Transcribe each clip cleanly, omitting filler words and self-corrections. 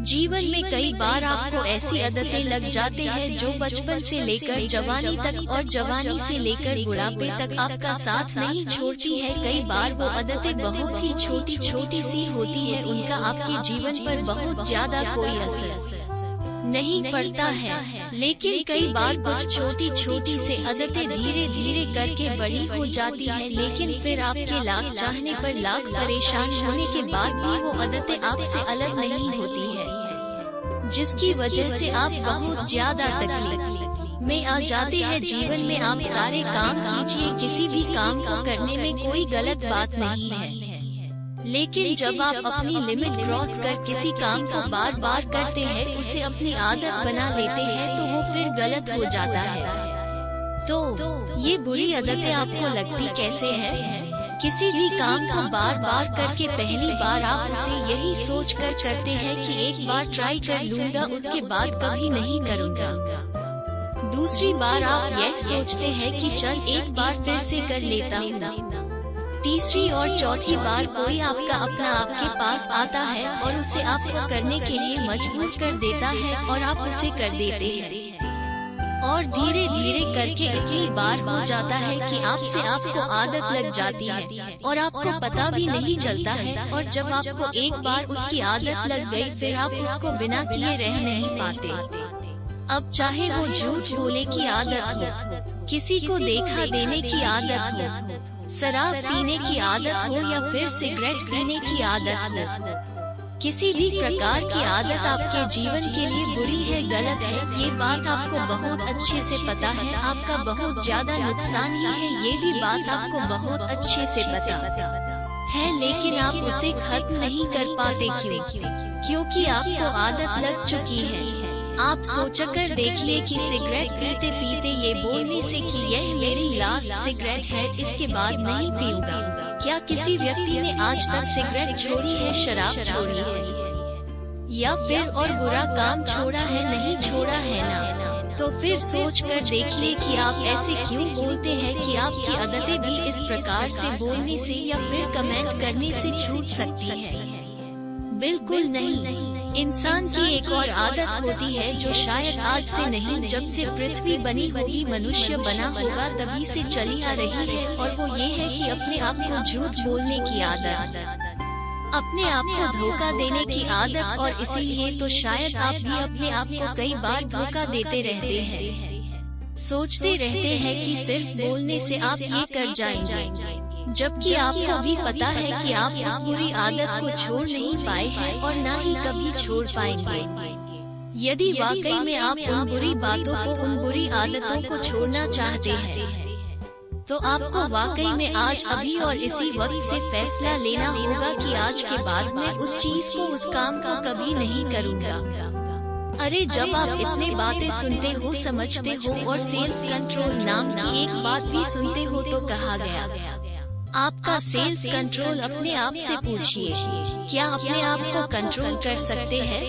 जीवन में कई बार आपको ऐसी आदतें लग जाते हैं जो बचपन से लेकर जवानी तक और जवानी से लेकर बुढ़ापे तक आपका साथ नहीं छोड़ती है। कई बार वो आदतें बहुत ही छोटी छोटी सी होती है, उनका आपके जीवन पर बहुत ज्यादा कोई असर नहीं पड़ता है, लेकिन कई बार कुछ छोटी छोटी से आदतें धीरे धीरे करके बड़ी हो जाती है। लेकिन फिर आपके लाख चाहने पर लाख परेशान होने के बाद भी वो आदतें आपसे अलग नहीं होती है, जिसकी वजह से आप बहुत ज्यादा तकलीफ में आ जाते हैं। जीवन में आप सारे काम कीजिए, किसी भी काम को करने में कोई गलत बात नहीं है, लेकिन जब आप अपनी लिमिट क्रॉस कर किसी काम को बार बार करते हैं, उसे अपनी आदत बना लेते हैं, तो वो फिर गलत हो जाता है। तो ये बुरी आदतें आपको लगती कैसे हैं? किसी भी काम को बार बार करके पहली बार आप उसे यही सोच कर करते हैं कि एक बार ट्राई कर लूँगा, उसके बाद कभी नहीं करूँगा। दूसरी बार आप यह सोचते हैं कि चल एक बार फिर से कर लेता हूँ। तीसरी और चौथी बार कोई आपका अपना आपके पास आता है और उसे आपको करने के लिए मजबूर कर देता है और आप उसे कर देते हैं, और धीरे धीरे करके इतनी बार हो जाता है कि आपसे आपको आदत लग जाती है और आपको पता भी नहीं चलता है। और जब आपको एक बार उसकी आदत लग गई, फिर आप उसको बिना किए रह नहीं पाते। अब चाहे वो झूठ बोले की आदत हो, किसी को देखा देने की आदत हो, शराब पीने की आदत हो या फिर सिगरेट पीने की आदत हो, किसी भी प्रकार की आदत आपके जीवन के लिए बुरी है, गलत है। ये बात आपको बहुत अच्छे से पता है, आपका बहुत ज्यादा नुकसान ही है, ये भी बात आपको बहुत अच्छे से पता है, लेकिन आप उसे खत्म नहीं कर पाते। क्योंकि आपको आदत लग चुकी है। आप सोचकर देख ले कि सिगरेट पीते पीते ये बोलने से कि यह मेरी लास्ट सिगरेट है, इसके बाद नहीं पीऊंगा। क्या किसी व्यक्ति ने आज तक सिगरेट छोड़ी है, शराब छोड़ी है, या फिर और बुरा काम छोड़ा है? नहीं छोड़ा है ना। तो फिर सोच कर देख ले कि आप ऐसे क्यों बोलते हैं कि आपकी आदतें भी इस प्रकार से बोलने से या फिर कमेंट करने से छूट सकती है? बिल्कुल नहीं। इंसान की एक और आदत होती है जो शायद आज से नहीं, जब से पृथ्वी बनी होगी, मनुष्य बना होगा, तभी से चली आ रही है, और वो ये है कि अपने आप को झूठ बोलने की आदत, अपने आप को धोखा देने की आदत। और इसीलिए तो शायद आप भी अपने आप को कई बार धोखा देते रहते हैं, सोचते रहते हैं कि सिर्फ बोलने से आप ये कर जाएंगे, जबकि आपको भी पता है कि आप उस बुरी आदत को छोड़ नहीं पाए हैं और ना ही कभी छोड़ पाएंगे। यदि वाकई में आप उन बुरी बातों को, उन बुरी आदतों को छोड़ना चाहते हैं, तो आपको वाकई में आज, अभी और इसी वक्त से फैसला लेना होगा कि आज के बाद मैं उस चीज को, उस काम को कभी नहीं करूँगा। अरे जब आप इतने बातें सुनते हो, समझते हो और सेल्फ कंट्रोल नाम की एक बात भी सुनते हो, तो कहा गया आपका सेल्फ कंट्रोल अपने आप से पूछिए, क्या अपने आप को कंट्रोल कर सकते हैं?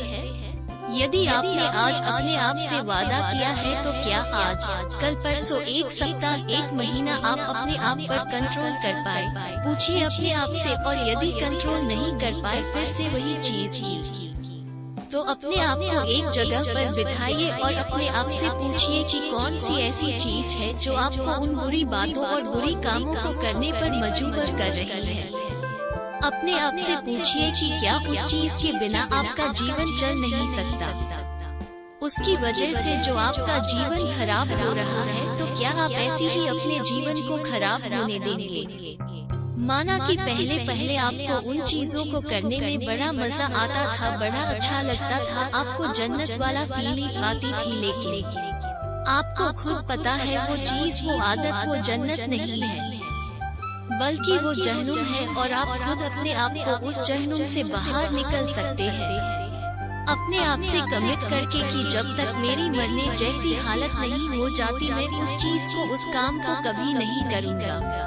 यदि आपने आज अपने आप से वादा किया है, तो क्या आज, कल, परसों, एक सप्ताह, एक महीना आप अपने आप पर कंट्रोल कर पाए? पूछिए अपने आप से। और यदि कंट्रोल नहीं कर पाए, फिर से वही चीज कीजिए। तो अपने आप को एक जगह पर बिठाइए और अपने आप से पूछिए कि कौन सी ऐसी चीज है जो आपको उन बुरी बातों और बुरी कामों को करने पर मजबूर कर रही है। अपने आप से पूछिए कि क्या उस चीज के बिना आपका जीवन चल नहीं सकता, उसकी वजह से जो आपका जीवन खराब हो रहा है, तो क्या आप ऐसे ही अपने जीवन को खराब होने देंगे? माना कि पहले पहले आपको उन चीजों को करने में बड़ा मजा आता था, बड़ा अच्छा लगता था, आपको जन्नत वाला फीलिंग आती थी, लेकिन आपको खुद पता है वो चीज, वो आदत, वो जन्नत नहीं है, बल्कि वो जहन्नुम है, और आप खुद अपने आप को उस जहन्नुम से बाहर निकल सकते हैं, अपने आप से कमिट करके कि जब तक मेरी मरने जैसी हालत नहीं हो जाती, मैं उस चीज को, उस काम को कभी नहीं करूँगा।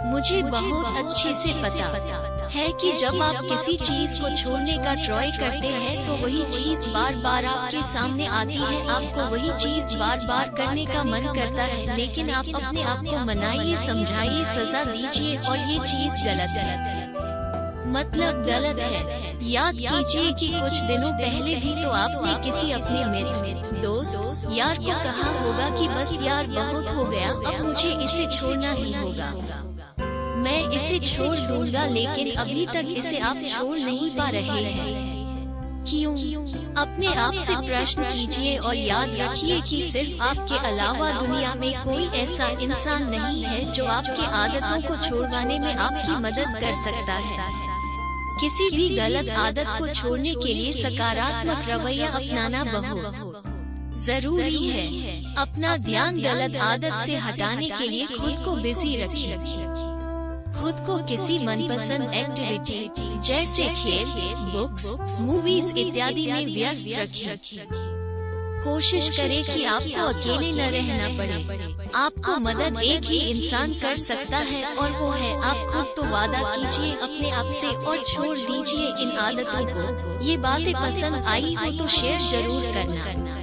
मुझे बहुत अच्छे से पता है कि जब आप किसी चीज को छोड़ने का ट्राई करते हैं, तो वही चीज बार बार आपके सामने आती है, आपको वही चीज बार बार करने का मन करता है, लेकिन आप अपने आप को मनाइए, समझाइए, सजा दीजिए और ये चीज गलत है, मतलब गलत है। याद कीजिए कि कुछ दिनों पहले भी तो आपने किसी अपने मित्र, दोस्त, यार को कहा होगा कि बस यार बहुत हो गया, अब मुझे इसे छोड़ना ही होगा, मैं इसे छोड़ दूंगा, लेकिन अभी तक इसे आप छोड़ नहीं पा रहे हैं। क्यों? अपने आप से प्रश्न कीजिए और याद रखिए कि सिर्फ आपके अलावा दुनिया में कोई ऐसा इंसान नहीं है जो आपके आदतों को छोड़वाने में आपकी मदद कर सकता है। किसी भी गलत आदत को छोड़ने के लिए सकारात्मक रवैया अपनाना बहुत जरूरी है। अपना ध्यान गलत आदत से हटाने के लिए खुद को बिजी रखिए। खुद को किसी मनपसंद एक्टिविटी जैसे खेल, बुक्स, मूवीज इत्यादि में व्यस्त रखिए। कोशिश करें कि आपको अकेले न रहना पड़े। आपको मदद एक ही इंसान कर सकता है और वो है आप खुद। तो वादा कीजिए अपने आप से और छोड़ दीजिए इन आदतों को। ये बातें पसंद आई हो तो शेयर जरूर करना।